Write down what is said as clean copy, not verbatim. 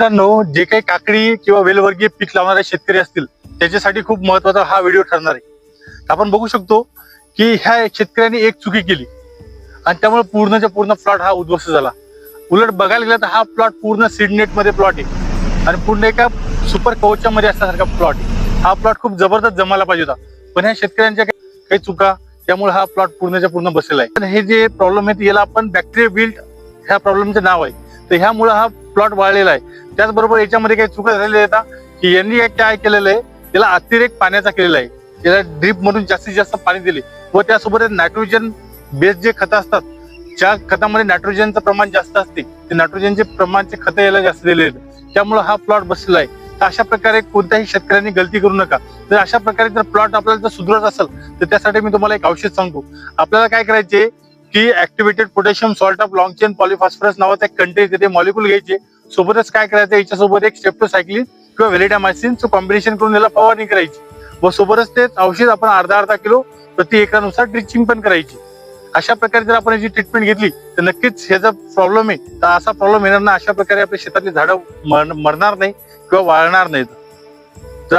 मित्रांनो, जे काही काकडी किंवा वेलवर्गीय पीक लावणारे शेतकरी असतील त्याच्यासाठी खूप महत्वाचा हा व्हिडिओ ठरणार आहे। आपण बघू शकतो की ह्या शेतकऱ्यांनी एक चुकी केली आणि त्यामुळे पूर्णच्या पूर्ण प्लॉट हा उद्ध्वस्त झाला। उलट बघायला गेलं तर हा प्लॉट पूर्ण सीडनेट मध्ये प्लॉट आहे आणि पूर्ण एका सुपर कवचच्या मध्ये असल्यासारखा प्लॉट आहे। हा प्लॉट खूप जबरदस्त जमायला पाहिजे होता, पण ह्या शेतकऱ्यांच्या काही चुका त्यामुळे हा प्लॉट पूर्णच्या पूर्ण बसलेला आहे। हे जे प्रॉब्लेम आहे याला आपण बॅक्टेरिया बिल्ट ह्या प्रॉब्लेमचं नाव आहे। तर ह्यामुळे हा प्लॉट वाळलेला आहे। त्याचबरोबर याच्यामध्ये काही चुका झालेल्या आहेत की यांनी काय केलेलं आहे, त्याला अतिरेक पाण्याचा केलेला आहे। त्याला ड्रीप मधून जास्तीत जास्त पाणी दिले व त्यासोबत नायट्रोजन बेस जे खतं असतात, ज्या खतामध्ये नायट्रोजनचं प्रमाण जास्त असते ते नायट्रोजनचे प्रमाणचे खतं याला जास्त दिले आहेत, त्यामुळे हा प्लॉट बसलेला आहे। तर अशा प्रकारे कोणत्याही शेतकऱ्यांनी गलती करू नका। तर अशा प्रकारे जर प्लॉट आपल्याला जर सुधारत असेल तर त्यासाठी मी तुम्हाला एक औषध सांगतो। आपल्याला काय करायचे की activated potassium salt of long chain polyphosphorus नावाचा एक कंटेन ते मॉलिक्यूल घ्यायचे। सोबतच काय करायचं, याच्यासोबत एक स्टेप्टोसायक्लिन किंवा व्हॅलिडामायसिनचं कॉम्बिनेशन करून याला फवारणी करायची व सोबतच ते औषध आपण अर्धा किलो प्रति एकरानुसार ड्रिचिंग पण करायची। अशा प्रकारे जर आपण याची ट्रीटमेंट घेतली तर नक्कीच ह्याचा प्रॉब्लेम आहे तर असा प्रॉब्लेम येणार नाही। अशा प्रकारे आपल्या शेतातली झाडं मरणार नाही किंवा वाळणार नाहीत। तर